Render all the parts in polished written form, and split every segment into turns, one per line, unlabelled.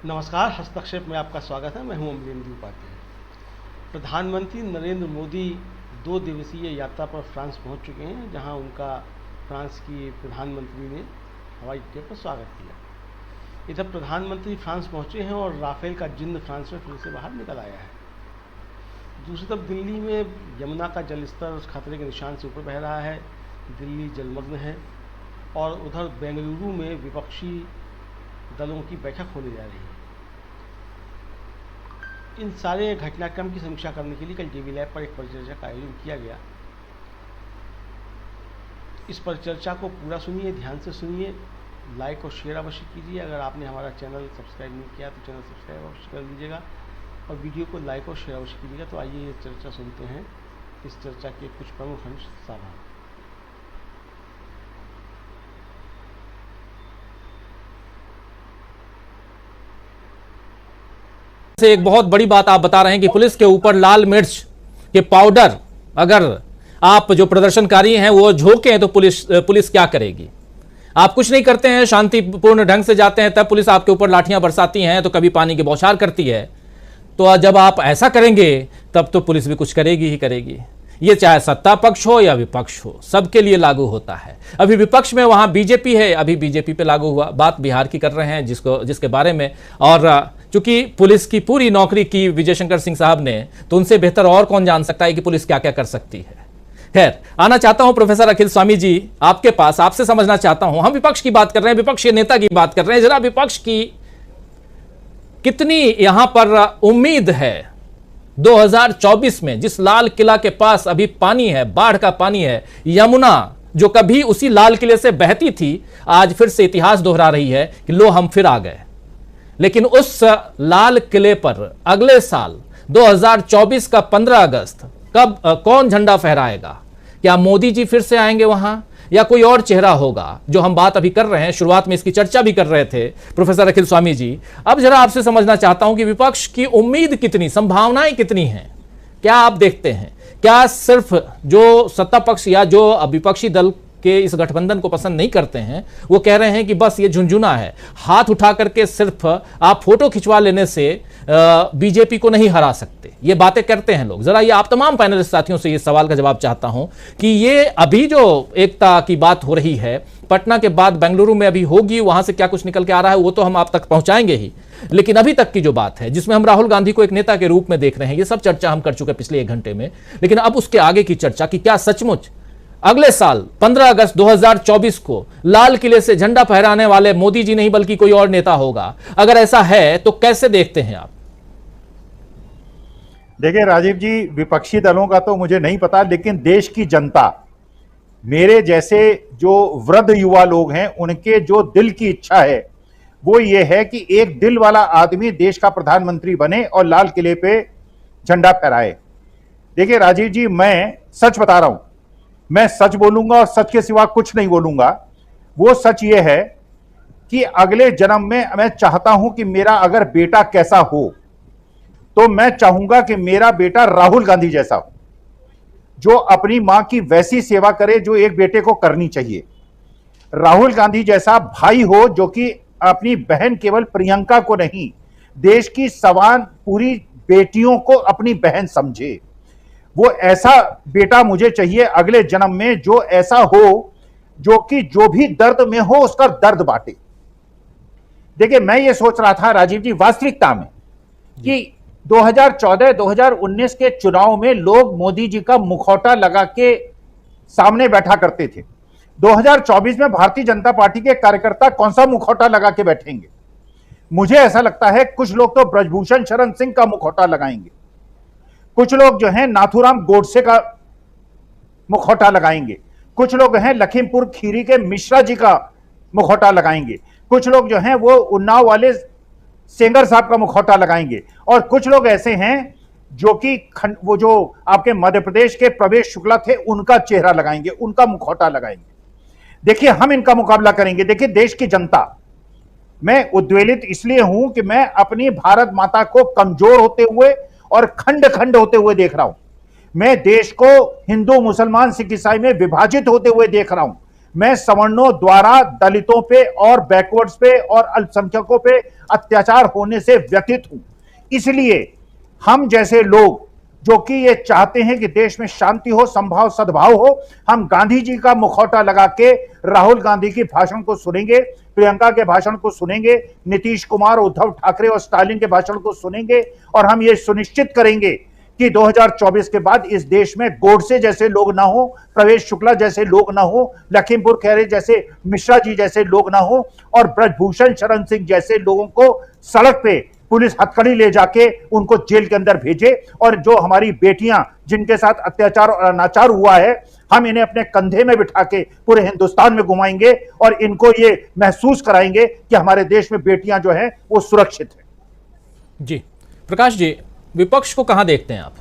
नमस्कार, हस्तक्षेप में आपका स्वागत है। मैं हूं अमरेंद्र उपाध्याय। प्रधानमंत्री नरेंद्र मोदी 2 दिवसीय यात्रा पर फ्रांस पहुंच चुके हैं, जहां उनका फ्रांस की प्रधानमंत्री ने हवाई अड्डे पर स्वागत किया। इधर प्रधानमंत्री फ्रांस पहुंचे हैं और राफेल का जिंद फ्रांस में फिर से बाहर निकल आया है। दूसरी तरफ दिल्ली में यमुना का जलस्तर खतरे के निशान से ऊपर बह रहा है। दिल्ली जलमग्न है और उधर बेंगलुरु में विपक्षी दलों की बैठक होने जा रही है। इन सारे घटनाक्रम की समीक्षा करने के लिए कल टीवी लैब पर एक परिचर्चा का आयोजन किया गया। इस परिचर्चा को पूरा सुनिए, ध्यान से सुनिए, लाइक और शेयर अवश्य कीजिए। अगर आपने हमारा चैनल सब्सक्राइब नहीं किया तो चैनल सब्सक्राइब अवश्य कर लीजिएगा और वीडियो को लाइक और शेयर अवश्य कीजिएगा। तो आइए ये चर्चा सुनते हैं। इस चर्चा के कुछ प्रमुख अंश सावधान।
से एक बहुत बड़ी बात आप बता रहे हैं कि पुलिस के ऊपर लाल मिर्च के पाउडर अगर आप जो प्रदर्शनकारी हैं वो झोंके हैं तो पुलिस क्या करेगी? आप कुछ नहीं करते हैं, शांतिपूर्ण ढंग से जाते हैं, तब पुलिस आपके ऊपर लाठियां बरसाती हैं, तो कभी पानी की बौछार करती है। तो जब आप ऐसा करेंगे तब तो पुलिस भी कुछ करेगी ही करेगी। ये चाहे सत्ता पक्ष हो या विपक्ष हो, सबके लिए लागू होता है। अभी विपक्ष में वहां बीजेपी है, अभी बीजेपी पे लागू हुआ। बात बिहार की कर रहे हैं जिसके बारे में, और चूंकि पुलिस की पूरी नौकरी की विजय शंकर सिंह साहब ने, तो उनसे बेहतर और कौन जान सकता है कि पुलिस क्या क्या कर सकती है। खैर, आना चाहता हूं प्रोफेसर अखिल स्वामी जी आपके पास, आपसे समझना चाहता हूं। हम विपक्ष की बात कर रहे हैं, विपक्ष के नेता की बात कर रहे हैं। जरा विपक्ष की कितनी यहां पर उम्मीद है 2024 में, जिस लाल किला के पास अभी पानी है, बाढ़ का पानी है, यमुना जो कभी उसी लाल किले से बहती थी, आज फिर से इतिहास दोहरा रही है कि लो हम फिर आ गए। लेकिन उस लाल किले पर अगले साल 2024 का 15 अगस्त कब कौन झंडा फहराएगा? क्या मोदी जी फिर से आएंगे वहां या कोई और चेहरा होगा? जो हम बात अभी कर रहे हैं, शुरुआत में इसकी चर्चा भी कर रहे थे प्रोफेसर अखिल स्वामी जी। अब जरा आपसे समझना चाहता हूं कि विपक्ष की उम्मीद कितनी, संभावनाएं कितनी हैं? क्या आप देखते हैं? क्या सिर्फ जो सत्ता पक्ष या जो विपक्षी दल के इस गठबंधन को पसंद नहीं करते हैं वो कह रहे हैं कि बस ये झुंझुना है, हाथ उठा करके सिर्फ आप फोटो खिंचवा लेने से बीजेपी को नहीं हरा सकते, ये बातें करते हैं लोग? जरा ये आप तमाम पैनलिस्ट साथियों से ये सवाल का जवाब चाहता हूं कि ये अभी जो एकता की बात हो रही है, पटना के बाद बेंगलुरु में अभी होगी, वहां से क्या कुछ निकल के आ रहा है वो तो हम आप तक पहुंचाएंगे ही, लेकिन अभी तक की जो बात है जिसमें हम राहुल गांधी को एक नेता के रूप में देख रहे हैं, ये सब चर्चा हम कर चुके पिछले 1 घंटे में। लेकिन अब उसके आगे की चर्चा कि क्या सचमुच अगले साल 15 अगस्त 2024 को लाल किले से झंडा फहराने वाले मोदी जी नहीं बल्कि कोई और नेता होगा? अगर ऐसा है तो कैसे देखते हैं आप?
देखिए राजीव जी, विपक्षी दलों का तो मुझे नहीं पता, लेकिन देश की जनता, मेरे जैसे जो वृद्ध युवा लोग हैं, उनके जो दिल की इच्छा है वो ये है कि एक दिल वाला आदमी देश का प्रधानमंत्री बने और लाल किले पे झंडा फहराए। देखिए राजीव जी, मैं सच बता रहा हूं, मैं सच बोलूंगा और सच के सिवा कुछ नहीं बोलूंगा। वो सच ये है कि अगले जन्म में मैं चाहता हूं कि मेरा अगर बेटा कैसा हो तो मैं चाहूंगा कि मेरा बेटा राहुल गांधी जैसा हो, जो अपनी मां की वैसी सेवा करे जो एक बेटे को करनी चाहिए। राहुल गांधी जैसा भाई हो जो कि अपनी बहन केवल प्रियंका को नहीं, देश की सवान पूरी बेटियों को अपनी बहन समझे। वो ऐसा बेटा मुझे चाहिए अगले जन्म में, जो ऐसा हो जो कि जो भी दर्द में हो उसका दर्द बांटे। देखिए, मैं ये सोच रहा था राजीव जी वास्तविकता में कि 2014-2019 के चुनाव में लोग मोदी जी का मुखौटा लगा के सामने बैठा करते थे। 2024 में भारतीय जनता पार्टी के कार्यकर्ता कौन सा मुखौटा लगा के बैठेंगे? मुझे ऐसा लगता है कुछ लोग तो ब्रजभूषण शरण सिंह का मुखौटा लगाएंगे, कुछ लोग जो हैं नाथूराम गोडसे का मुखौटा लगाएंगे, कुछ लोग हैं लखीमपुर खीरी के मिश्रा जी का मुखौटा लगाएंगे, कुछ लोग जो हैं वो उन्नाव वाले सेंगर साहब का मुखौटा लगाएंगे, और कुछ लोग ऐसे हैं जो कि वो जो आपके मध्य प्रदेश के प्रवेश शुक्ला थे उनका चेहरा लगाएंगे, उनका मुखौटा लगाएंगे। देखिए, हम इनका मुकाबला करेंगे। देखिए, देश की जनता, मैं उद्वेलित इसलिए हूं कि मैं अपनी भारत माता को कमजोर होते हुए और खंड खंड होते हुए देख रहा हूं। मैं देश को हिंदू, मुसलमान, सिख, ईसाई में विभाजित होते हुए देख रहा हूं। मैं सवर्णों द्वारा दलितों पे और बैकवर्ड्स पे और अल्पसंख्यकों पे अत्याचार होने से व्यथित हूं। इसलिए हम जैसे लोग जो कि ये चाहते हैं कि देश में शांति हो, संभाव सद्भाव हो, हम गांधी जी का मुखौटा लगा के राहुल गांधी के भाषण को सुनेंगे, प्रियंका के भाषण को सुनेंगे, नीतीश कुमार, उद्धव ठाकरे और स्टालिन के भाषण को सुनेंगे और हम ये सुनिश्चित करेंगे कि 2024 के बाद इस देश में गोडसे जैसे लोग ना हो, प्रवेश शुक्ला जैसे लोग ना हो, लखीमपुर खैरे जैसे, मिश्रा जी जैसे लोग ना हो और ब्रजभूषण शरण सिंह जैसे लोगों को सड़क पे पुलिस हथकड़ी ले जाके उनको जेल के अंदर भेजे। और जो हमारी बेटियां जिनके साथ अत्याचार और अनाचार हुआ है, हम इन्हें अपने कंधे में बिठा के पूरे हिंदुस्तान में घुमाएंगे और इनको ये महसूस कराएंगे कि हमारे देश में बेटियां जो हैं वो सुरक्षित हैं।
जी प्रकाश जी, विपक्ष को कहां देखते हैं आप?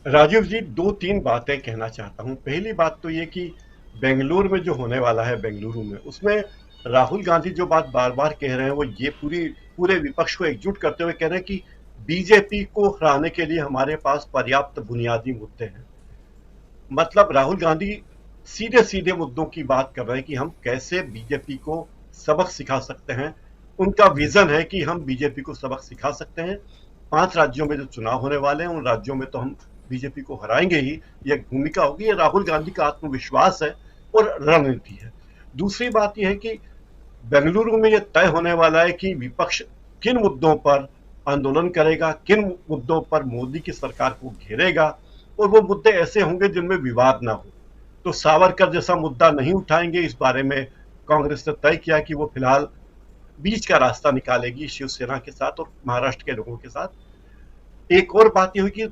राजीव जी, 2-3 बातें कहना चाहता हूं। पहली बात तो ये कि बेंगलुरु में जो होने वाला है, बेंगलुरु में, उसमें राहुल गांधी जो बात बार बार कह रहे हैं वो ये पूरे विपक्ष को एकजुट करते हुए कह रहे हैं कि बीजेपी को हराने के लिए हमारे पास पर्याप्त बुनियादी मुद्दे हैं। मतलब राहुल गांधी सीधे सीधे मुद्दों की बात कर रहे हैं कि हम कैसे बीजेपी को सबक सिखा सकते हैं। उनका विजन है कि हम बीजेपी को सबक सिखा सकते हैं। 5 राज्यों में जो चुनाव होने वाले हैं उन राज्यों में तो हम बीजेपी को हराएंगे ही, यह भूमिका होगी। ये राहुल गांधी का आत्मविश्वास है और रणनीति है। दूसरी बात यह है कि बेंगलुरु में यह तय होने वाला है कि विपक्ष किन मुद्दों पर आंदोलन करेगा, किन मुद्दों पर मोदी की सरकार को घेरेगा, और वो मुद्दे ऐसे होंगे जिनमें विवाद ना हो। तो सावरकर जैसा मुद्दा नहीं उठाएंगे, इस बारे में कांग्रेस ने तय किया कि वो फिलहाल बीच का रास्ता निकालेगी शिवसेना के साथ और महाराष्ट्र के लोगों के साथ। एक और बात यह हुई कि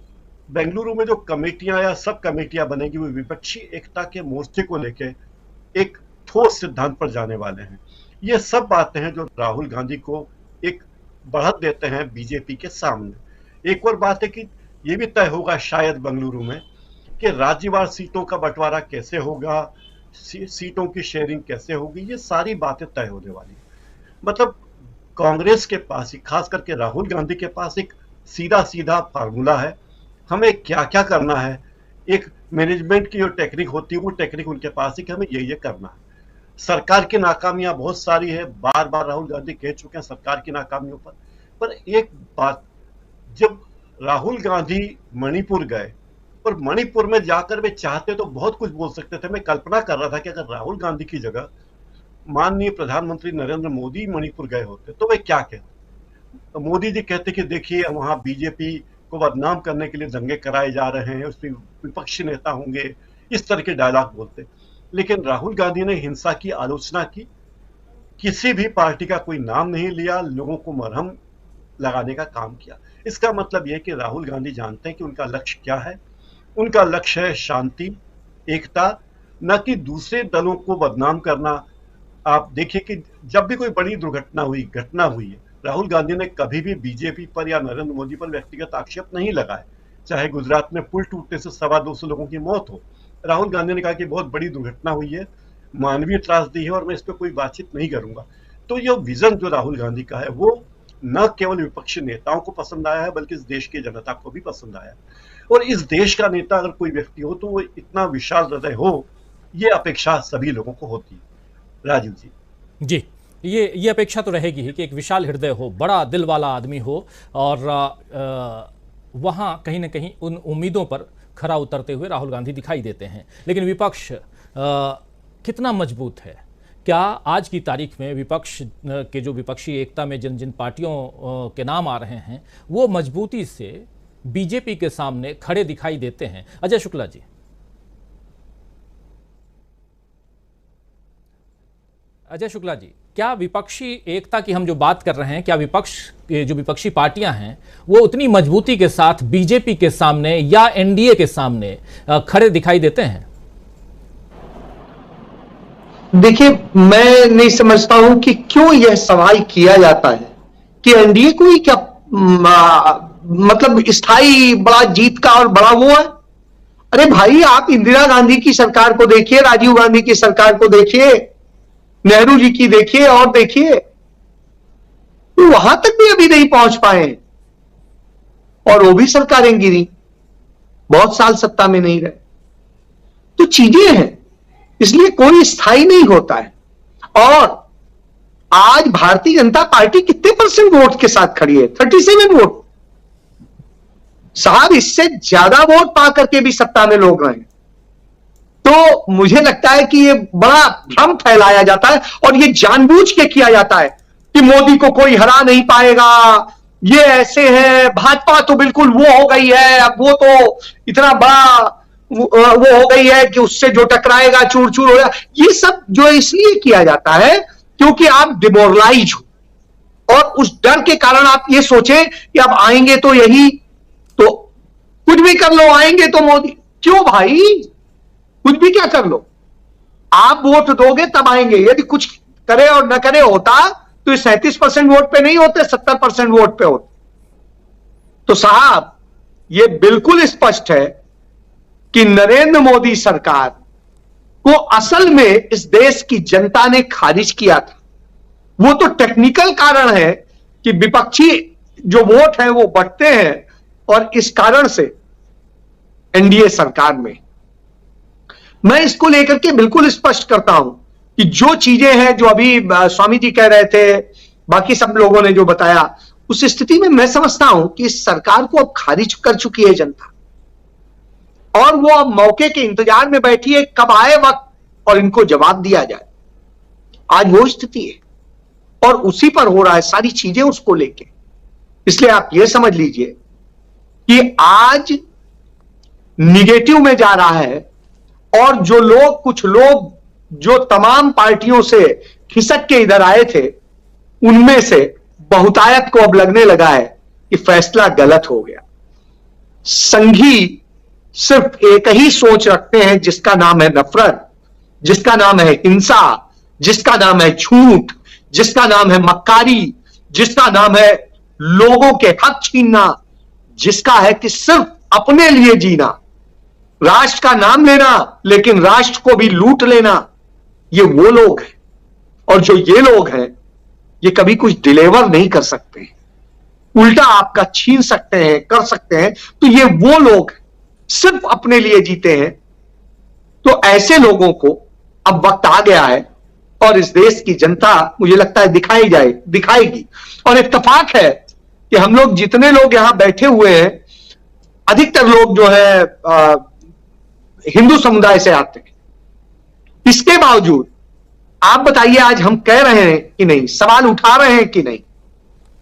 बेंगलुरु में जो कमेटियां या सब कमेटियां बनेगी वो विपक्षी एकता के मोर्चे को लेकर एक ठोस सिद्धांत पर जाने वाले हैं। ये सब बातें हैं जो राहुल गांधी को एक बढ़त देते हैं बीजेपी के सामने। एक और बात है कि ये भी तय होगा शायद बेंगलुरु में कि राज्यवार सीटों का बंटवारा कैसे होगा, सीटों की शेयरिंग कैसे होगी, ये सारी बातें तय होने वाली है। मतलब कांग्रेस के पास, खास करके राहुल गांधी के पास एक सीधा सीधा फार्मूला है, हमें क्या क्या करना है। एक मैनेजमेंट की जो टेक्निक होती है वो टेक्निक उनके पास है कि हमें ये करना है। सरकार की नाकामियां बहुत सारी है, बार बार राहुल गांधी कह चुके हैं सरकार की नाकामियों पर एक बात, जब राहुल गांधी मणिपुर गए और मणिपुर में जाकर वे चाहते तो बहुत कुछ बोल सकते थे। मैं कल्पना कर रहा था कि अगर राहुल गांधी की जगह माननीय प्रधानमंत्री नरेंद्र मोदी मणिपुर गए होते तो वे क्या कहते। तो मोदी जी कहते कि देखिए वहां बीजेपी को बदनाम करने के लिए दंगे कराए जा रहे हैं, उसमें विपक्षी नेता होंगे, इस तरह के डायलॉग बोलते। लेकिन राहुल गांधी ने हिंसा की आलोचना की, किसी भी पार्टी का कोई नाम नहीं लिया, लोगों को मरहम लगाने का काम किया। इसका मतलब यह कि राहुल गांधी जानते हैं कि उनका लक्ष्य क्या है। उनका लक्ष्य है शांति, एकता, न कि दूसरे दलों को बदनाम करना। आप देखिए कि जब भी कोई बड़ी घटना हुई है, राहुल गांधी ने कभी भी बीजेपी पर या नरेंद्र मोदी पर व्यक्तिगत आक्षेप नहीं लगाए। चाहे गुजरात में पुल टूटने से 225 लोगों की मौत हो, राहुल गांधी ने कहा कि बहुत बड़ी दुर्घटना हुई है, मानवीय त्रासदी है और मैं इस पर कोई बातचीत नहीं करूंगा। तो ये विजन जो राहुल गांधी का है वो न केवल विपक्षी नेताओं को पसंद आया है बल्कि इस देश की जनता को भी पसंद आया है। और इस देश का नेता अगर कोई व्यक्ति हो तो वो इतना विशाल हृदय हो, ये अपेक्षा सभी लोगों को होती है। राजीव जी,
ये अपेक्षा तो रहेगी ही कि एक विशाल हृदय हो, बड़ा दिल वाला आदमी हो और वहां कहीं ना कहीं उन उम्मीदों पर खरा उतरते हुए राहुल गांधी दिखाई देते हैं। लेकिन विपक्ष कितना मजबूत है? क्या आज की तारीख में विपक्ष के जो विपक्षी एकता में जिन जिन पार्टियों के नाम आ रहे हैं वो मजबूती से बीजेपी के सामने खड़े दिखाई देते हैं? अजय शुक्ला जी, क्या विपक्षी एकता की हम जो बात कर रहे हैं, क्या विपक्ष के जो विपक्षी पार्टियां हैं वो उतनी मजबूती के साथ बीजेपी के सामने या एनडीए के सामने खड़े दिखाई देते हैं?
देखिए, मैं नहीं समझता हूं कि क्यों यह सवाल किया जाता है कि एनडीए को ही क्या मतलब स्थायी बड़ा जीत का और बड़ा वो है। अरे भाई, आप इंदिरा गांधी की सरकार को देखिए, राजीव गांधी की सरकार को देखिए, नेहरू जी की देखिए और देखिए, तो वहां तक भी अभी नहीं पहुंच पाए और वो भी सरकारें गिरी, बहुत साल सत्ता में नहीं रहे। तो चीजें हैं, इसलिए कोई स्थायी नहीं होता है। और आज भारतीय जनता पार्टी कितने % वोट के साथ खड़ी है? 37 वोट। साहब, इससे ज्यादा वोट पा करके भी सत्ता में लोग रहे। तो मुझे लगता है कि ये बड़ा भ्रम फैलाया जाता है और ये जानबूझ के किया जाता है कि मोदी को कोई हरा नहीं पाएगा, ये ऐसे है, भाजपा तो बिल्कुल वो हो गई है, अब वो तो इतना बड़ा वो हो गई है कि उससे जो टकराएगा चूर चूर हो जाएगा। ये सब जो इसलिए किया जाता है क्योंकि आप डिमोरलाइज हो और उस डर के कारण आप ये सोचें कि अब आएंगे तो यही, तो कुछ भी कर लो, आएंगे तो मोदी। क्यों भाई, कुछ भी क्या कर लो, आप वोट दोगे तब आएंगे। यदि कुछ करे और न करे होता तो 37% वोट पे नहीं होते, 70% वोट पे होते। तो साहब, ये बिल्कुल स्पष्ट है कि नरेंद्र मोदी सरकार को असल में इस देश की जनता ने खारिज किया था। वो तो टेक्निकल कारण है कि विपक्षी जो वोट है वो बढ़ते हैं और इस कारण से एनडीए सरकार में। मैं इसको लेकर के बिल्कुल स्पष्ट करता हूं कि जो चीजें हैं जो अभी स्वामी जी कह रहे थे, बाकी सब लोगों ने जो बताया, उस स्थिति में मैं समझता हूं कि इस सरकार को अब खारिज कर चुकी है जनता और वो अब मौके के इंतजार में बैठी है कब आए वक्त और इनको जवाब दिया जाए। आज वो स्थिति है और उसी पर हो रहा है सारी चीजें उसको लेके। इसलिए आप ये समझ लीजिए कि आज निगेटिव में जा रहा है और जो लोग, कुछ लोग जो तमाम पार्टियों से खिसक के इधर आए थे, उनमें से बहुतायत को अब लगने लगा है कि फैसला गलत हो गया। संघी सिर्फ एक ही सोच रखते हैं जिसका नाम है नफरत, जिसका नाम है हिंसा, जिसका नाम है झूठ, जिसका नाम है मक्कारी, जिसका नाम है लोगों के हक छीनना, जिसका है कि सिर्फ अपने लिए जीना, राष्ट्र का नाम लेना लेकिन राष्ट्र को भी लूट लेना। ये वो लोग हैं और जो ये लोग हैं ये कभी कुछ डिलीवर नहीं कर सकते, उल्टा आपका छीन सकते हैं, कर सकते हैं। तो ये वो लोग सिर्फ अपने लिए जीते हैं। तो ऐसे लोगों को अब वक्त आ गया है और इस देश की जनता, मुझे लगता है, दिखाएगी। और इत्तेफाक है कि हम लोग जितने लोग यहां बैठे हुए हैं, अधिकतर लोग जो है हिंदू समुदाय से आते हैं। इसके बावजूद आप बताइए, आज हम कह रहे हैं कि नहीं, सवाल उठा रहे हैं कि नहीं?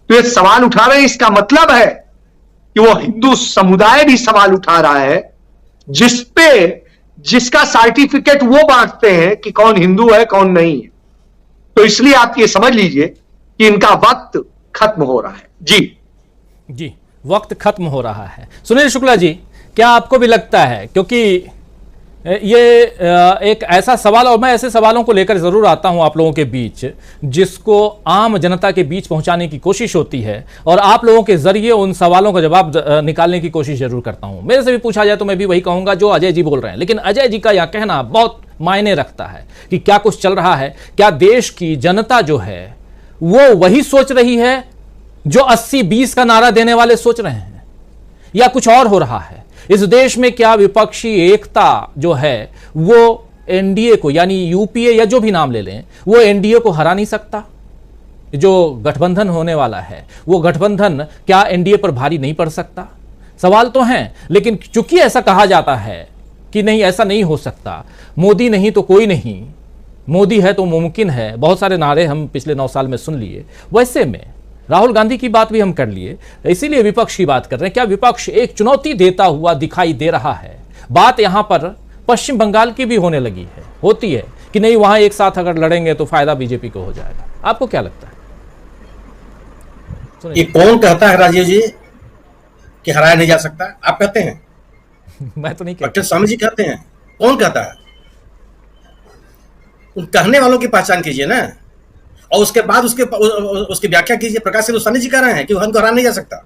तो ये सवाल उठा रहे हैं, इसका मतलब है कि वो हिंदू समुदाय भी सवाल उठा रहा है, जिसका सर्टिफिकेट वो बांटते हैं कि कौन हिंदू है कौन नहीं है। तो इसलिए आप ये समझ लीजिए कि इनका वक्त खत्म हो रहा है। जी,
वक्त खत्म हो रहा है। सुनील शुक्ला जी, क्या आपको भी लगता है, क्योंकि ये एक ऐसा सवाल, और मैं ऐसे सवालों को लेकर जरूर आता हूं आप लोगों के बीच, जिसको आम जनता के बीच पहुंचाने की कोशिश होती है और आप लोगों के जरिए उन सवालों का जवाब निकालने की कोशिश जरूर करता हूं। मेरे से भी पूछा जाए तो मैं भी वही कहूंगा जो अजय जी बोल रहे हैं, लेकिन अजय जी का यह कहना बहुत मायने रखता है कि क्या कुछ चल रहा है। क्या देश की जनता जो है वो वही सोच रही है जो 80-20 का नारा देने वाले सोच रहे हैं, या कुछ और हो रहा है? इस देश में क्या विपक्षी एकता जो है वो एनडीए को, यानी यूपीए या जो भी नाम ले लें, वो एनडीए को हरा नहीं सकता? जो गठबंधन होने वाला है वो गठबंधन क्या एनडीए पर भारी नहीं पड़ सकता? सवाल तो हैं, लेकिन चूंकि ऐसा कहा जाता है कि नहीं, ऐसा नहीं हो सकता, मोदी नहीं तो कोई नहीं, मोदी है तो मुमकिन है, बहुत सारे नारे हम पिछले 9 साल में सुन लिए। वैसे में राहुल गांधी की बात भी हम कर लिए, इसीलिए विपक्ष की बात कर रहे हैं। क्या विपक्ष एक चुनौती देता हुआ दिखाई दे रहा है? बात यहां पर पश्चिम बंगाल की भी होने लगी है, होती है कि नहीं, वहां एक साथ अगर लड़ेंगे तो फायदा बीजेपी को हो जाएगा। आपको क्या लगता है?
ये कौन कहता है राजीव जी कि हराया नहीं जा सकता? आप कहते हैं?
मैं तो नहीं कहता।
डॉक्टर स्वामी जी कहते हैं। कौन कहता है? उन कहने वालों की पहचान कीजिए ना, और उसके बाद उसकी व्याख्या कीजिए। प्रकाश सिंह जी कह रहे हैं कि हमको हरा नहीं जा सकता।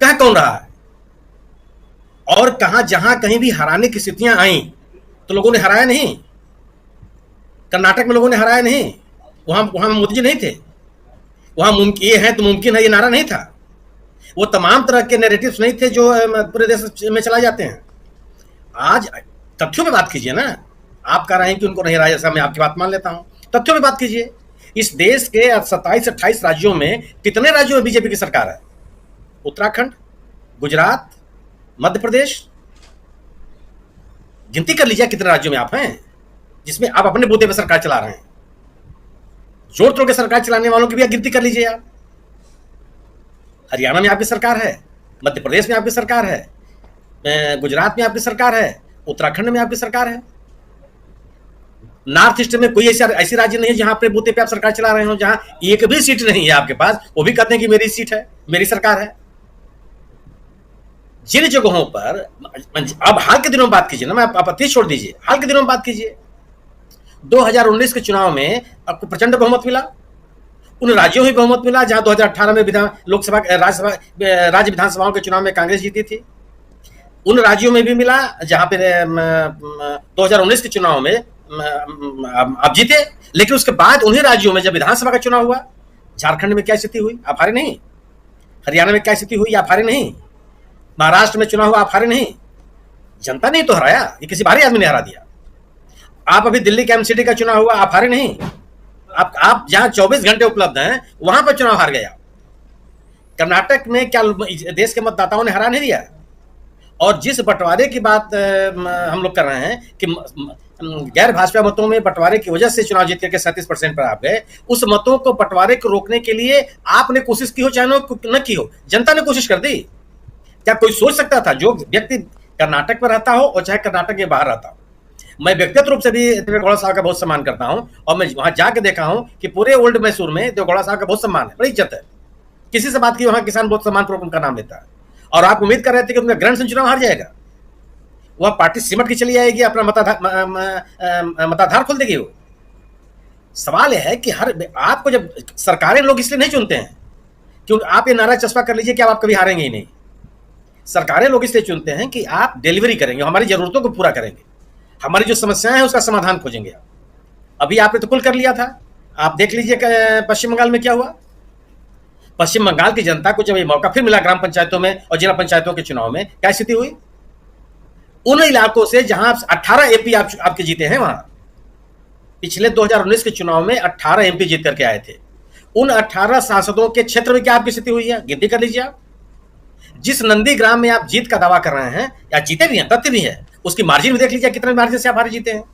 कह कौन रहा है? और कहां जहां कहीं भी हराने की स्थितियां आई तो लोगों ने हराया नहीं। कर्नाटक में लोगों ने हराया नहीं, वहां मोदी जी नहीं थे। वहां ये है तो मुमकिन है, ये नारा नहीं था। वो तमाम तरह के नैरेटिव्स नहीं थे जो पूरे देश में चला जाते हैं। आज तथ्यों पे बात कीजिए ना। आप कह रहे हैं कि उनको नहीं रहा, जैसा मैं आपकी बात मान लेता हूं। तथ्यों में बात कीजिए, इस देश के 27-28 राज्यों में कितने राज्यों में बीजेपी की सरकार है? उत्तराखंड, गुजरात, मध्य प्रदेश, गिनती कर लीजिए कितने राज्यों में आप हैं जिसमें आप अपने बूते पर सरकार चला रहे हैं। जोड़ तोड़ के सरकार चलाने वालों की भी गिनती कर लीजिए आप। हरियाणा में आपकी सरकार है, मध्य प्रदेश में आपकी सरकार है, गुजरात में आपकी सरकार है, उत्तराखंड में आपकी सरकार है। नॉर्थ ईस्ट में कोई ऐसी राज्य नहीं है जहां अपने बूते पे आप सरकार चला रहे हो, जहां एक भी सीट नहीं है आपके पास, वो भी कहते हैं कि मेरी सीट है, मेरी सरकार है। जिन जगहों पर अब हाल के दिनों में बात कीजिए ना, मैं आपत्ति छोड़ दीजिए, हाल के दिनों में बात कीजिए, 2019 के चुनाव में आपको प्रचंड बहुमत मिला, उन राज्यों में बहुमत मिला जहां 2018 में लोकसभा राज्य विधानसभाओं के चुनाव में कांग्रेस जीती थी। उन राज्यों में भी मिला जहां पे 2019 के चुनाव में आप जीते, लेकिन उसके बाद उन्हीं राज्यों में जब विधानसभा का चुनाव हुआ, झारखंड में क्या स्थिति हुई? आप हारे नहीं। हरियाणा में क्या स्थिति हुई? आप हारे नहीं। महाराष्ट्र में चुनाव हुआ, आप हारे नहीं। जनता ने तो हराया, ये किसी बाहरी आदमी ने हरा दिया। आप अभी दिल्ली के एमसीडी का चुनाव हुआ, आप हारे नहीं। आप जहां 24 घंटे उपलब्ध हैं वहां पर चुनाव हार गया। कर्नाटक में क्या देश के मतदाताओं ने हरा नहीं दिया? और जिस बंटवारे की बात हम लोग कर रहे हैं कि गैर भाजपा मतों में बंटवारे की वजह से चुनाव जीत करके 37% पर आप गए, उस मतों को बंटवारे को रोकने के लिए आपने कोशिश की हो चाहे न की हो, जनता ने कोशिश कर दी। क्या कोई सोच सकता था जो व्यक्ति कर्नाटक में रहता हो और चाहे कर्नाटक के बाहर रहता हो? मैं व्यक्तिगत रूप से भी देवेगौड़ा साहब का बहुत सम्मान करता हूं और मैं वहां जाके देखा हूं कि पूरे ओल्ड मैसूर में देवेगौड़ा साहब का बहुत सम्मान है, बड़ी इज्जत है। किसी से बात की वहां किसान बहुत सम्मान पूर्वक उनका नाम लेता है और आप उम्मीद कर रहे थे कि उनका ग्रैंड सन चुनाव हार जाएगा, वह पार्टी सिमट के चली आएगी, अपना मताधार खोल देगी। वो सवाल यह है कि आपको जब सरकारें लोग इसलिए नहीं चुनते हैं क्योंकि आप ये नारा चस्पा कर लीजिए कि आप कभी हारेंगे ही नहीं। सरकारें लोग इसलिए चुनते हैं कि आप डिलीवरी करेंगे, हमारी जरूरतों को पूरा करेंगे, हमारी जो समस्याएं हैं उसका समाधान खोजेंगे। अभी आपने तो कुल कर लिया था। आप देख लीजिए पश्चिम बंगाल में क्या हुआ। पश्चिम बंगाल की जनता को जब ये मौका फिर मिला ग्राम पंचायतों में और जिला पंचायतों के चुनाव में, क्या स्थिति हुई? उन इलाकों से जहां 18 एमपी आपके जीते हैं, वहां पिछले 2019 के चुनाव में 18 एमपी जीत करके आए थे। उन 18 सांसदों के क्षेत्र में क्या आपकी स्थिति हुई है? गिनती कर लीजिए आप। जिस नंदीग्राम में आप जीत का दावा कर रहे हैं या जीते भी हैं, तथ्य भी है, उसकी मार्जिन भी देख लीजिए कितने मार्जिन से आप हारे जीते हैं।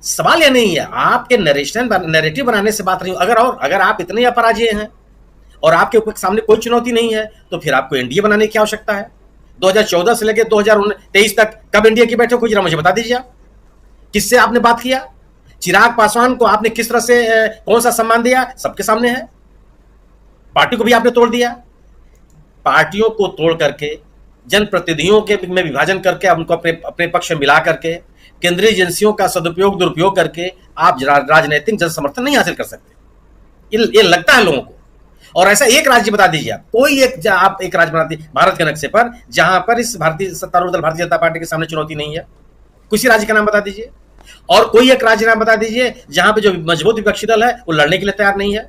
सवाल यह नहीं है, आपके नैरेटिव बनाने से बात नहीं। अगर आप इतने अपराजय हैं और आपके सामने कोई चुनौती नहीं है तो फिर आपको एनडीए बनाने की आवश्यकता है। 2014 से लेकर 2023 तक कब एनडीए की बैठक हुई, जरा मुझे बता दीजिए। किससे आपने बात किया? चिराग पासवान को आपने किस तरह से कौन सा सम्मान दिया? सबके सामने है। पार्टी को भी आपने तोड़ दिया। पार्टियों को तोड़ करके, जनप्रतिनिधियों के में विभाजन करके, उनको अपने पक्ष में मिला करके, केंद्रीय एजेंसियों का सदुपयोग दुरुपयोग करके आप राजनीतिक जन समर्थन नहीं हासिल कर सकते। ये लगता है लोगों को। और ऐसा एक राज्य बता दीजिए आप, कोई आप एक राज्य बता दीजिए भारत के नक्शे पर जहां पर इस सत्तारूढ़ दल भारतीय जनता पार्टी के सामने चुनौती नहीं है। किसी राज्य का नाम बता दीजिए। और कोई एक राज्य नाम बता दीजिए जहां पे जो मजबूत विपक्षी दल है वो लड़ने के लिए तैयार नहीं है।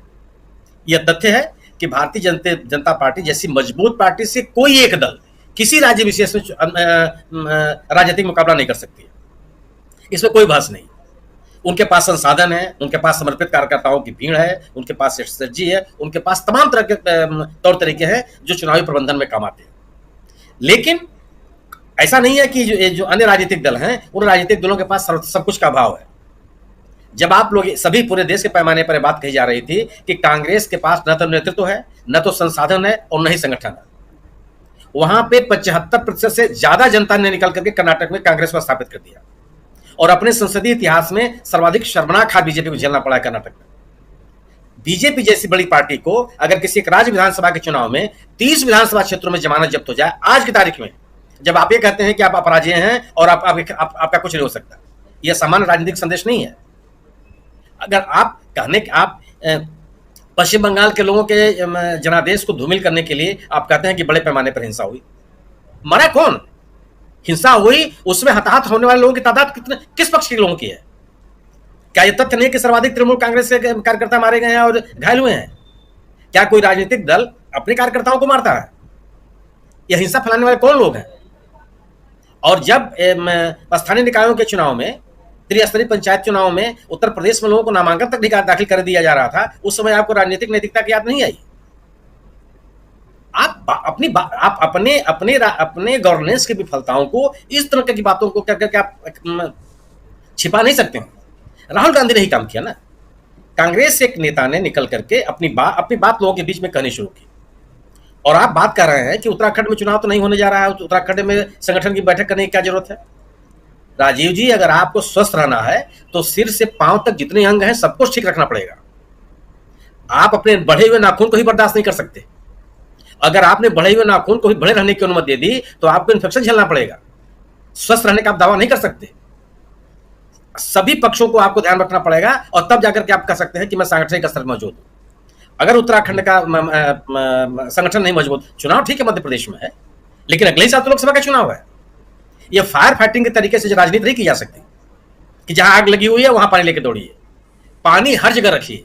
यह तथ्य है कि भारतीय जनता पार्टी जैसी मजबूत पार्टी से कोई एक दल किसी राज्य विशेष में राजनीतिक मुकाबला नहीं कर सकती है। इसमें कोई बहस नहीं। उनके पास संसाधन है, उनके पास समर्पित कार्यकर्ताओं की भीड़ है, उनके पास स्ट्रेटजी है, उनके पास तमाम तरह के तौर तरीके हैं जो चुनावी प्रबंधन में काम आते हैं। लेकिन ऐसा नहीं है कि जो अन्य राजनीतिक दल हैं उन राजनीतिक दलों के पास सब कुछ का अभाव है। जब आप लोग सभी पूरे देश के पैमाने पर बात कही जा रही थी कि कांग्रेस के पास न तो नेतृत्व है, न तो संसाधन है और न ही संगठन है, वहां पे 75% से ज्यादा जनता ने निकल करके कर्नाटक में कांग्रेस को स्थापित कर दिया और अपने संसदीय इतिहास में सर्वाधिक शर्मनाक हार बीजेपी को झेलना पड़ा कर्नाटक में। बीजेपी जैसी बड़ी पार्टी को अगर किसी एक राज्य विधानसभा के चुनाव में 30 विधानसभा क्षेत्रों में जमानत जब्त हो जाए आज की तारीख में, जब आप ये कहते हैं कि आप अपराजय हैं और आपका कुछ नहीं हो सकता, यह सामान्य राजनीतिक संदेश नहीं है। अगर आप आप पश्चिम बंगाल के लोगों के जनादेश को धूमिल करने के लिए आप कहते हैं कि बड़े पैमाने पर हिंसा हुई, मरा कौन? हिंसा हुई, उसमें हताहत होने वाले लोगों की तादाद किस पक्ष के लोगों की है? क्या यह तथ्य नहीं कि सर्वाधिक तृणमूल कांग्रेस के कार्यकर्ता मारे गए हैं और घायल हुए हैं? क्या कोई राजनीतिक दल अपने कार्यकर्ताओं को मारता है? यह हिंसा फैलाने वाले कौन लोग हैं? और जब स्थानीय निकायों के चुनाव में, त्रिस्तरीय पंचायत चुनाव में उत्तर प्रदेश में लोगों को नामांकन तक दाखिल कर दिया जा रहा था, उस समय आपको राजनीतिक नैतिकता की याद नहीं आई? आप अपने गवर्नेंस की विफलताओं को, इस तरह की बातों को करके आप छिपा नहीं सकते हैं। राहुल गांधी ने ही काम किया ना। कांग्रेस एक नेता ने निकल करके अपनी बात लोगों के बीच में कहनी शुरू की, और आप बात कर रहे हैं कि उत्तराखंड में चुनाव तो नहीं होने जा रहा है, उत्तराखंड में संगठन की बैठक करने की क्या जरूरत है? राजीव जी, अगर आपको स्वस्थ रहना है तो सिर से पांव तक जितने अंग हैं सब कुछ ठीक रखना पड़ेगा। आप अपने बढ़े हुए नाखून को ही बर्दाश्त नहीं कर सकते। अगर आपने बढ़े हुए नाखून को भी बड़े रहने की अनुमति दे दी तो आपको इन्फेक्शन झेलना पड़ेगा। स्वस्थ रहने का आप दावा नहीं कर सकते। सभी पक्षों को आपको ध्यान रखना पड़ेगा, और तब जाकर के आप कह सकते हैं कि मैं सांगठनिक स्तर पर मौजूद हूं। अगर उत्तराखंड का संगठन नहीं मजबूत, चुनाव ठीक है मध्य प्रदेश में है, लेकिन अगले साल तो लोकसभा का चुनाव है। यह फायर फाइटिंग के तरीके से राजनीति नहीं की जा सकती कि जहां आग लगी हुई है वहां पानी लेके दौड़िए। पानी हर जगह रखिए,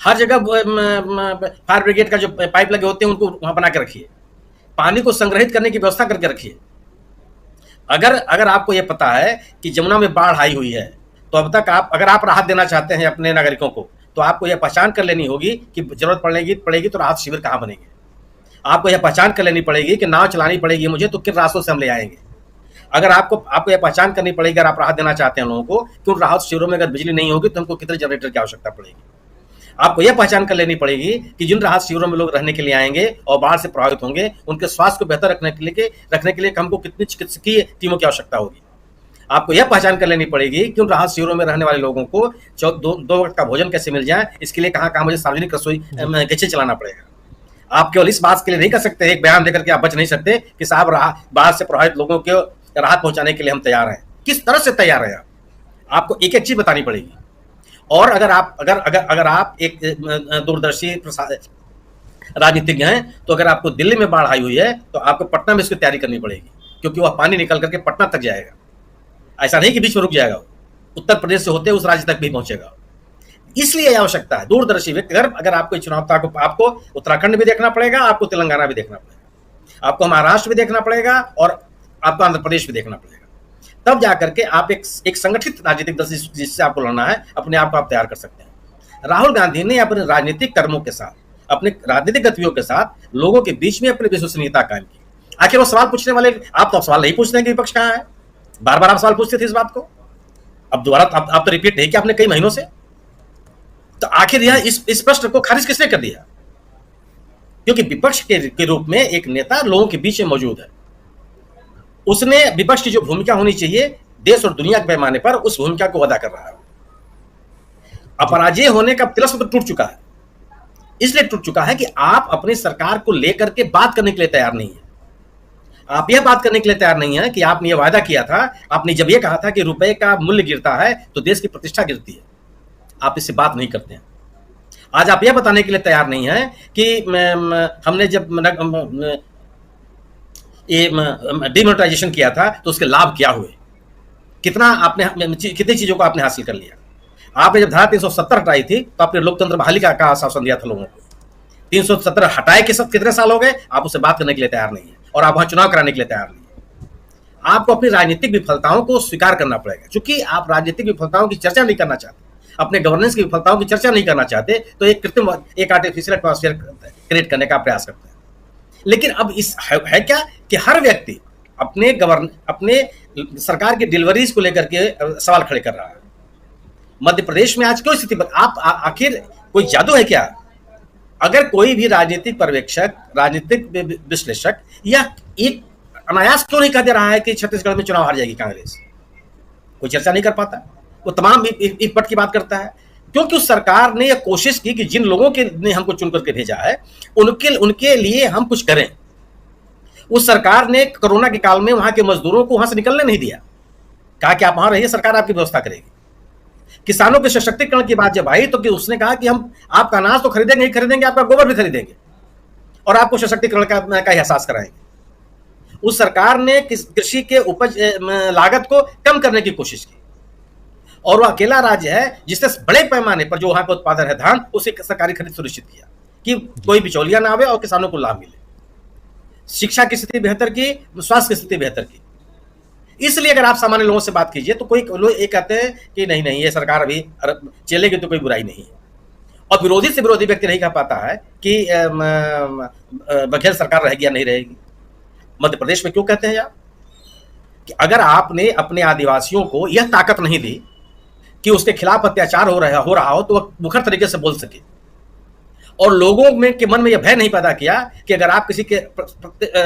हर जगह फायर ब्रिगेड का जो पाइप लगे होते हैं उनको वहां बना के रखिए। पानी को संग्रहित करने की व्यवस्था करके रखिए। अगर आपको यह पता है कि जमुना में बाढ़ आई हुई है, तो अब तक अगर आप राहत देना चाहते हैं अपने नागरिकों को, तो आपको यह पहचान कर लेनी होगी कि जरूरत पड़ेगी तो राहत शिविर कहां बनेंगे। आपको यह पहचान कर लेनी पड़ेगी कि नाव चलानी पड़ेगी मुझे, तो किन रास्तों से हम ले आएंगे। अगर आपको यह पहचान करनी पड़ेगी, अगर आप राहत देना चाहते हैं लोगों को, कि उन राहत शिविरों में अगर बिजली नहीं होगी तो हमको कितने जनरेटर की आवश्यकता पड़ेगी। आपको यह पहचान कर लेनी पड़ेगी कि जिन राहत शिविरों में लोग रहने के लिए आएंगे और बाढ़ से प्रभावित होंगे, उनके स्वास्थ्य को बेहतर रखने के लिए हमको कितनी चिकित्सकीय टीमों की आवश्यकता होगी। आपको यह पहचान कर लेनी पड़ेगी कि उन राहत शिविरों में रहने वाले लोगों को दो वक्त का भोजन कैसे मिल जाए, इसके लिए कहाँ मुझे सार्वजनिक रसोई कैसे चलाना पड़ेगा। आप केवल इस बात के लिए नहीं कर सकते, एक बयान देकर के आप बच नहीं सकते कि साहब बाढ़ से प्रभावित लोगों को राहत पहुंचाने के लिए हम तैयार हैं। किस तरह से तैयार हैं आपको एक चीज बतानी पड़ेगी। और अगर आप एक दूरदर्शी राजनीतिज्ञ हैं, तो अगर आपको दिल्ली में बाढ़ आई हुई है तो आपको पटना में इसकी तैयारी करनी पड़ेगी, क्योंकि वह पानी निकल करके पटना तक जाएगा। ऐसा नहीं कि बीच में रुक जाएगा, उत्तर प्रदेश से होते उस राज्य तक भी पहुंचेगा। इसलिए आवश्यकता है दूरदर्शी व्यक्ति। अगर आपको चुनाव था, आपको उत्तराखंड भी देखना पड़ेगा, आपको तेलंगाना भी देखना पड़ेगा, आपको महाराष्ट्र भी देखना पड़ेगा, और आपको आंध्र प्रदेश भी देखना पड़ेगा। तब जाकर के आप एक संगठित राजनीतिक दल जिससे आपको लड़ना है, अपने आप को आप तैयार कर सकते हैं। राहुल गांधी ने अपने राजनीतिक कर्मों के साथ, अपने राजनीतिक गतिविधियों के साथ लोगों के बीच में अपनी विश्वसनीयता कायम की। आखिर वो सवाल पूछने वाले, आप तो सवाल नहीं पूछते हैं कि विपक्ष कहां है। बार बार आप सवाल पूछते थे इस बात को, अब दोबारा आप तो रिपीट नहीं किया आपने कई महीनों से। तो आखिर यह इस प्रश्न को खारिज किसने कर दिया? क्योंकि विपक्ष के रूप में एक नेता लोगों के बीच में मौजूद है। उसने विपक्ष की जो भूमिका होनी चाहिए देश और दुनिया के पैमाने पर, उस भूमिका को अदा कर रहा है। अपराजय होने का तिलस्म तो टूट चुका है। इसलिए टूट चुका है कि आप अपनी सरकार को लेकर के बात करने के लिए तैयार नहीं है। आप यह बात करने के लिए तैयार नहीं है कि आपने यह वायदा किया था, आपने जब यह कहा था कि रुपए का मूल्य गिरता है तो देश की प्रतिष्ठा गिरती है, आप इससे बात नहीं करते हैं। आज आप यह बताने के लिए तैयार नहीं है कि हमने जब ये डिमोनेटाइजेशन किया था तो उसके लाभ क्या हुए, कितनी चीजों को आपने हासिल कर लिया। आपने जब धारा 370 हटाई थी तो आपने लोकतंत्र बहाली का आश्वासन दिया था लोगों को। 370 हटाए के साथ कितने साल हो गए, आप उससे बात करने के लिए तैयार नहीं है, और आप वहां चुनाव कराने के लिए तैयार नहीं है। आपको अपनी राजनीतिक विफलताओं को स्वीकार करना पड़ेगा। क्योंकि आप राजनीतिक विफलताओं की चर्चा नहीं करना चाहते, अपने गवर्नेंस की विफलताओं की चर्चा नहीं करना चाहते, तो एक आर्टिफिशियल एटमॉस्फेयर क्रिएट करने का प्रयास करते हैं। लेकिन अब है क्या कि हर व्यक्ति अपने सरकार की डिलीवरीज को लेकर के सवाल खड़े कर रहा है। मध्य प्रदेश में आज क्यों स्थिति आखिर कोई जादू है क्या? अगर कोई भी राजनीतिक पर्यवेक्षक, राजनीतिक विश्लेषक या एक अनायास क्यों नहीं कह दे रहा है कि छत्तीसगढ़ में चुनाव हार जाएगी कांग्रेस? कोई चर्चा नहीं कर पाता, वो तमाम एक पट की बात करता है। क्योंकि उस सरकार ने यह कोशिश की कि जिन लोगों के ने हमको चुन करके भेजा है उनके लिए हम कुछ करें। उस सरकार ने कोरोना के काल में वहां के मजदूरों को वहां से निकलने नहीं दिया, कहा कि आप वहां रहिए, सरकार आपकी व्यवस्था करेगी। किसानों के सशक्तिकरण की बात जब आई तो कि उसने कहा कि हम आपका अनाज तो खरीदेंगे ही खरीदेंगे, आपका गोबर भी खरीदेंगे और आपको सशक्तिकरण का एहसास कराएंगे। उस सरकार ने कृषि के उपज लागत को कम करने की कोशिश की, और वह अकेला राज्य है जिसने बड़े पैमाने पर जो वहां का उत्पादन है धान, उसे सरकारी खरीद सुनिश्चित किया कि कोई बिचौलिया ना आवे और किसानों को लाभ मिले। शिक्षा की स्थिति बेहतर की, स्वास्थ्य की स्थिति बेहतर की। इसलिए अगर आप सामान्य लोगों से बात कीजिए तो कोई लोग ये कहते हैं कि नहीं नहीं, ये सरकार अभी चलेगी तो कोई बुराई नहीं है। और विरोधी से विरोधी व्यक्ति नहीं कह पाता है कि बघेल सरकार रहेगी या नहीं रहेगी। मध्य प्रदेश में क्यों कहते हैं आप कि अगर आपने अपने आदिवासियों को यह ताकत नहीं दी कि उसके खिलाफ अत्याचार हो रहा हो तो वह मुखर तरीके से बोल सके, और लोगों में के मन में यह भय नहीं पैदा किया कि अगर आप किसी के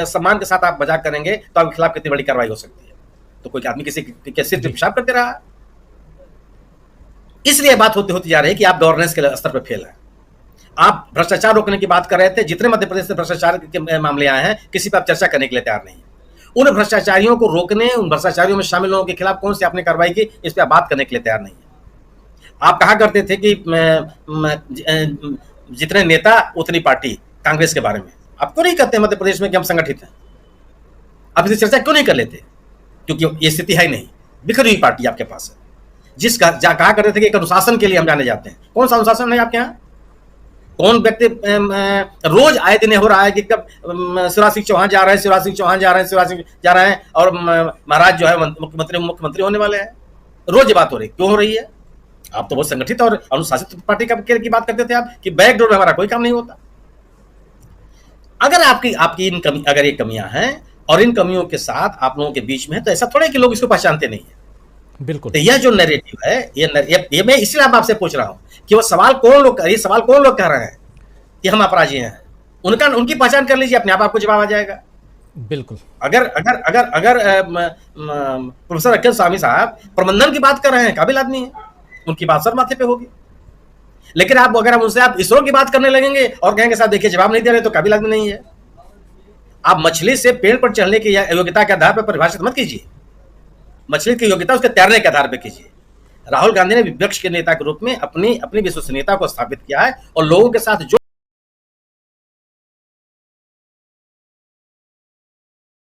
सम्मान के साथ आप मजाक करेंगे तो आपके खिलाफ कितनी बड़ी कार्रवाई हो सकती है, तो कोई आदमी किसी के सिर पे पेशाब करते रहा। इसलिए बात होती जा रही है कि आप गवर्नेंस के स्तर पर फेल हैं। आप भ्रष्टाचार रोकने की बात कर रहे थे, जितने मध्य प्रदेश से भ्रष्टाचार के मामले आए हैं किसी पर आप चर्चा करने के लिए तैयार नहीं। उन भ्रष्टाचारियों को रोकने, उन भ्रष्टाचारियों में शामिल लोगों के खिलाफ कौन सी आपने कार्रवाई की, इस पर बात करने के लिए तैयार नहीं है। आप कहा करते थे कि जितने नेता उतनी पार्टी, कांग्रेस के बारे में आप क्यों नहीं कहते मध्य प्रदेश में कि हम संगठित हैं? आप इसकी चर्चा क्यों नहीं कर लेते? क्योंकि ये स्थिति है ही नहीं, बिखरी हुई पार्टी आपके पास है। कहा करते थे कि एक अनुशासन के लिए हम जाने जाते हैं, कौन सा अनुशासन है आपके यहाँ? कौन व्यक्ति रोज आए दिन हो रहा है कि कब शिवराज सिंह चौहान जा रहे हैं, शिवराज सिंह चौहान जा रहे हैं, शिवराज सिंह जा रहे हैं, और महाराज जो है मुख्यमंत्री होने वाले हैं। रोज ये बात हो रही, क्यों हो रही है? आप तो बहुत संगठित और अनुशासित पार्टी की बात करते थे आप कि बैकडोर में हमारा कोई काम नहीं होता। अगर आपकी अगर ये कमियां हैं और इन कमियों के साथ आप लोगों के बीच में है, तो ऐसा थोड़ा कि लोग इसको पहचानते नहीं है। बिल्कुल। तो यह जो नैरेटिव है, ये मैं इसलिए आपसे पूछ रहा हूं कि वो सवाल कौन लोग कह रहे हैं कि हम अपराधी हैं, उनकी पहचान कर लीजिए, अपने आप आपको जवाब आ जाएगा। बिल्कुल। अगर प्रोफेसर अखिल स्वामी साहब प्रबंधन की बात कर रहे हैं, काबिल आदमी है, उनकी बात सर माथे पे होगी। लेकिन अगर उनसे आप इसरो की बात करने लगेंगे और कहेंगे साहब देखिए जवाब नहीं दे रहे, तो काबिल आदमी नहीं है। आप मछली से पेड़ पर चढ़ने की योग्यता के आधार पर परिभाषित मत कीजिए। मछली की योग्यता उसके तैरने के आधार पर कीजिए। राहुल गांधी ने विपक्ष के नेता के रूप में अपनी विश्वसनीयता को स्थापित किया है और लोगों के साथ जो